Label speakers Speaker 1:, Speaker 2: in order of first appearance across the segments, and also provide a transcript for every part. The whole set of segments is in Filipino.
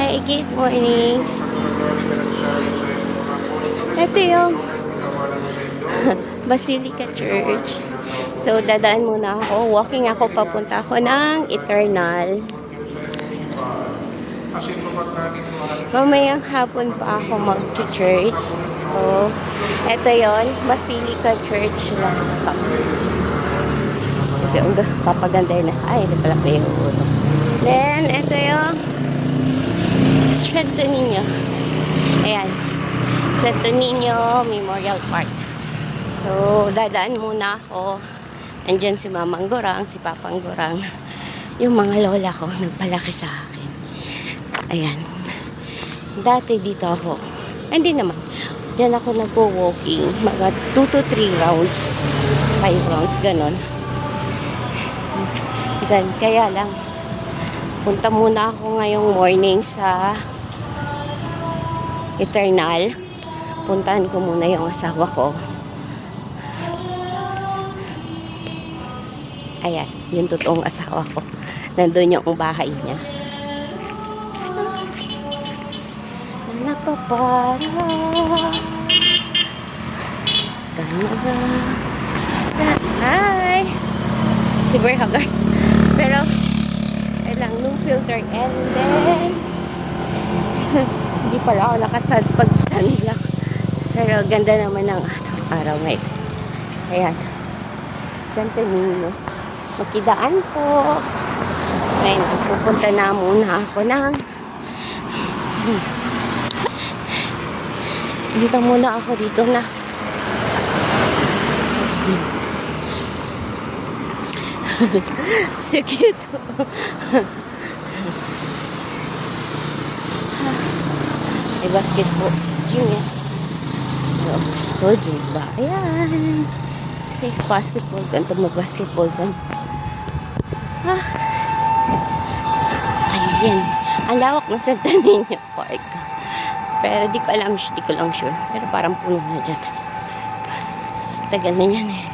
Speaker 1: Hi, good morning. Ito yung Basilica Church. So, dadaan muna ako. Walking ako, papunta ako ng Eternal. Mamayang hapon pa ako mag-church. So, ito yon Basilica Church last stop. Ito yung papaganda na. Ay, ito pala pa yung ulo. Then, ito yung Santo Niño. Ayan. Santo Niño Memorial Park. So, dadaan muna ako. Andyan si Mamang Gorang, si Papang Gorang. Yung mga lola ko, nagpalaki sa akin. Ayan. Dati dito ako. Hindi naman. Diyan ako nagpo-walking. Mga 2 to 3 rounds. 5 rounds, ganon. Diyan, kaya lang. Punta muna ako ngayong morning sa Eternal. Puntahan ko muna yung asawa ko. Ayan, yung totoong asawa ko. Nandun yung bahay niya. Napapara ka sa hi si Berhagar. Pero kailang no filter and then hindi pala ako nakasad pag sunblock. Pero ganda naman ng araw ngayon. Ayan, Santo Niño. Makidaan po. Ayun, pupunta na muna ako ng punta muna ako dito na so cute. May basketball gym eh. So, gym ba? Ayan. Safe basketball. Ganito mag-basketball dyan. Ayan. Ang lawak ng Santo Niño Park. Pero di ko alam, di ko lang sure. Pero parang puno na dyan. Tagal na yan eh.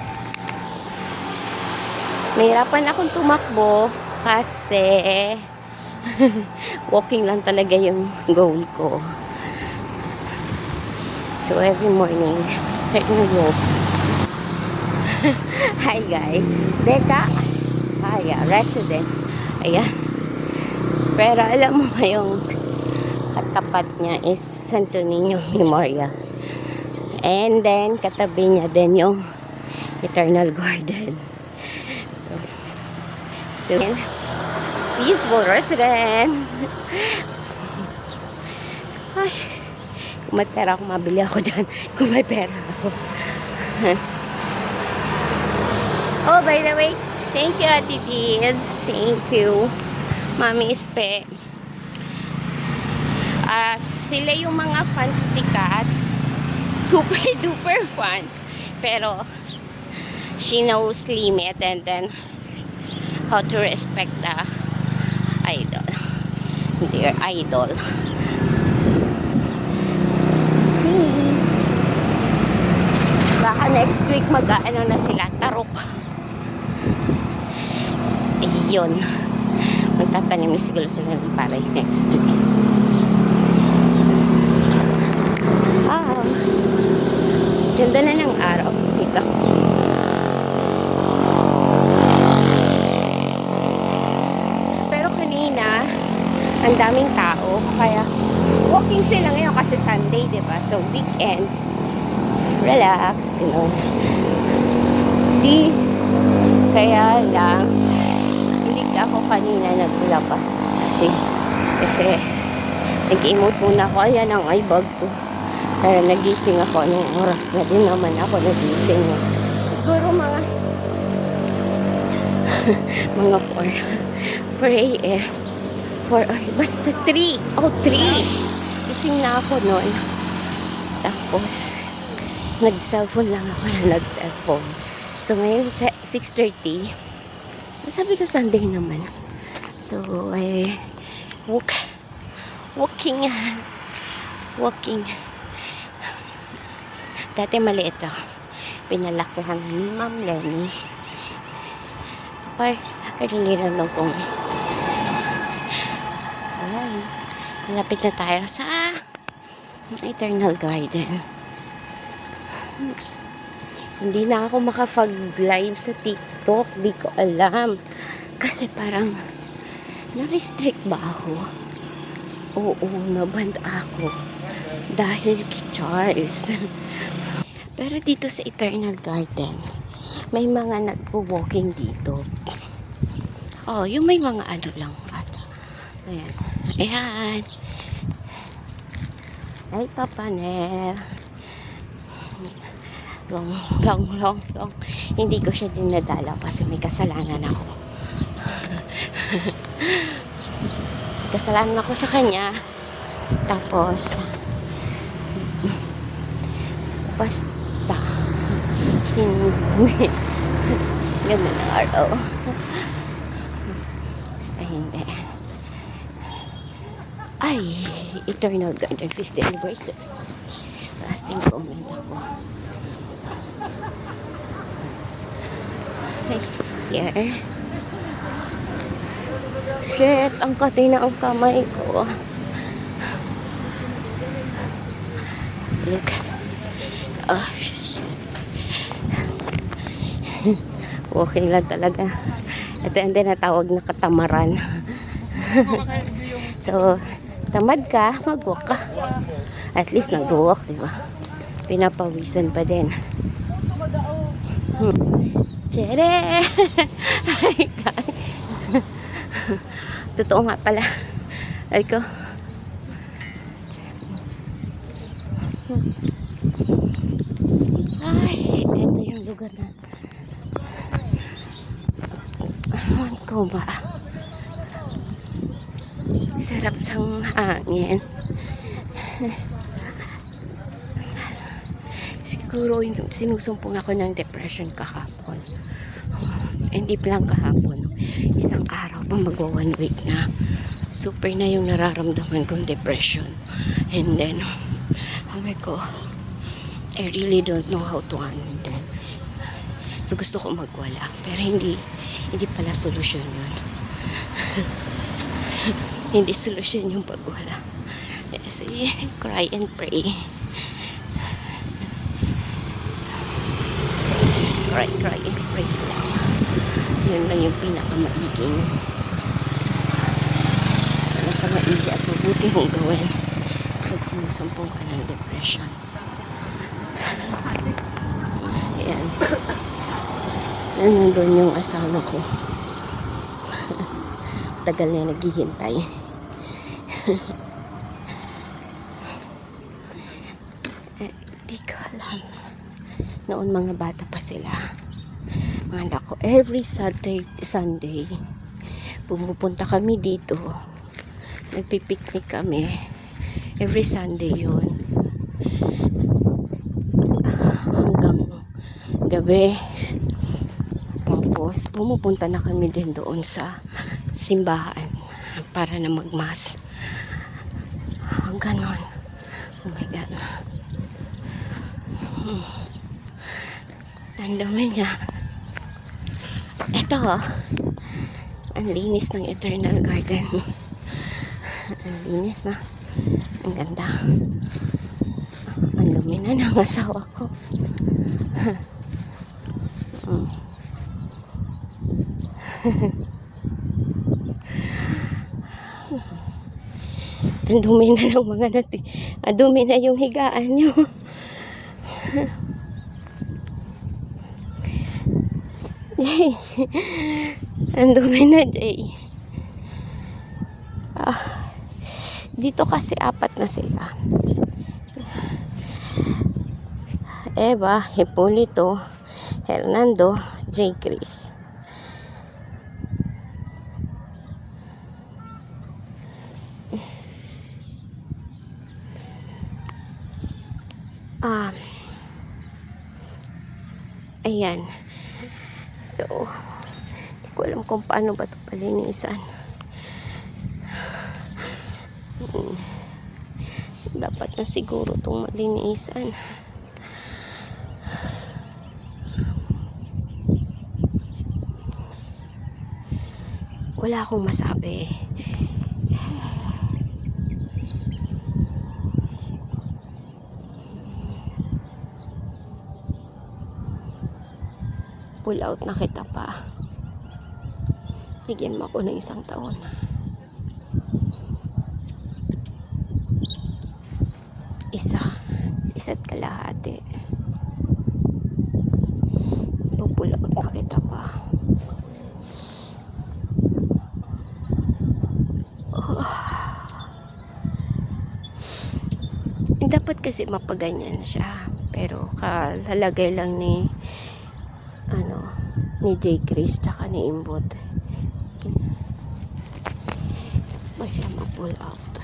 Speaker 1: Mahirapan akong tumakbo kasi walking lang talaga yung goal ko. So every morning, start to walk. Hi guys. Deka. Kaya, residence. Ayan. Pero alam mo yung katapat niya is Santo Niño Memorial. And then, katabi niya din yung Eternal Garden. So, peaceful residence. Ay, kung may pera ako, mabili ako dyan. Kung may pera ako. Oh, by the way, thank you, Ate Dids. Thank you, Mami Ispe. Sila yung mga fans ni Kat. Super duper fans. Pero, she knows limit and then how to respect the idol. Their idol. See? Baka next week mag-ano na sila. Tarok. Ayun. Magtatanim na siguro sila ng paray next week. Ganda na ng araw dito. Pero kanina, ang daming tao. Kaya, walking sila ngayon kasi Sunday, diba? So, weekend. Relax, gano'n. Kaya lang, hindi ako kanina naglabas. Kasi nag-emote muna ako. Ayan ang eyebag ko. Kaya nagising ako. Anong oras na din naman ako nagising. Siguro mga 4 a.m. 4 basta 3. Oh, 3. Gising na ako noon. Tapos, nag-cellphone lang ako na nag-cellphone. So, ngayon 6:30. Sabi ko Sunday naman. So, walking. Dati maliit ito. Pinalakihan ni Ma'am Lenny. Or nililang kong ayan. Malapit na tayo sa Eternal Garden. Hindi na ako makapag-live sa TikTok. Di ko alam. Kasi parang na-restrict ba ako? Oo, naband ako. Dahil kay Charles. Pero dito sa Eternal Garden, may mga nagpo-walking dito. Oh, yung may mga ano lang. Ayan. Ayan. Ay, Papa Nel. Long. Hindi ko siya dinadala kasi may kasalanan ako. May kasalanan ako sa kanya. Tapos, basta. Hindi. Ganda ng araw. Basta hindi. Ay, Eternal Garden 50th anniversary. Lasting comment ako. Here. Shit, ang kati na ang kamay ko. Look. Oh, shit. Walking lang talaga. Ito yung tinatawag na katamaran. So, tamad ka, mag-walk ka. At least nag-walk, di ba? Pinapawisan pa din. Chere! Ay, guys. Totoo nga pala. Ay ko. Ay, ito yung lugar na. Ewan ko ba? Sarap sang hangin. Siguro yung sinusumpong ako ng depression kahapon. Hindi lang kahapon. Isang araw pa magwa 1 week na. Super na yung nararamdaman kong depression. And then, sabi ko, I really don't know how to handle. So gusto ko magwala. Pero hindi pala solusyon yun. Hindi solusyon yung pagwala. So, cry and pray. Cry and pray lang. Yun lang yung pinakamaiging at mabuti mong gawin pag sinusumpong ka ng depression. Ayan. Nandun yung asawa ko. Tagal na naghihintay. Di ko alam. Noon mga bata pa sila. Mga anak ko, every Sunday, pumupunta kami dito. Nagpipiknik kami. Every Sunday yun. Hanggang gabi. Tapos, pumupunta na kami din doon sa simbahan para na magmas. Ganon. Oh my God. Ang dami niya. Ito, ang linis ng Eternal Garden. Ang linis na. Ang ganda. Ang dumi na ng asawa ko. Ang dumi na ng mga natin. Ang dumi na yung higaan nyo. Jay. Ang dumi na, Jay. Dito kasi 4 na sila. Eva, Hipolito, Hernando, J. Chris. Ayan. So, hindi ko alam kung paano ba ito palinisan. Dapat na siguro itong malinisan. Wala akong masabi. Pull out na kita pa. Bigyan mo ako ng 1 taon. Isa't kalahati. Pull out na kita pa. Dapat kasi mapaganyan siya. Pero kalalagay lang ni J. Chris tsaka ni Imbot. Ba siya ma-pull out.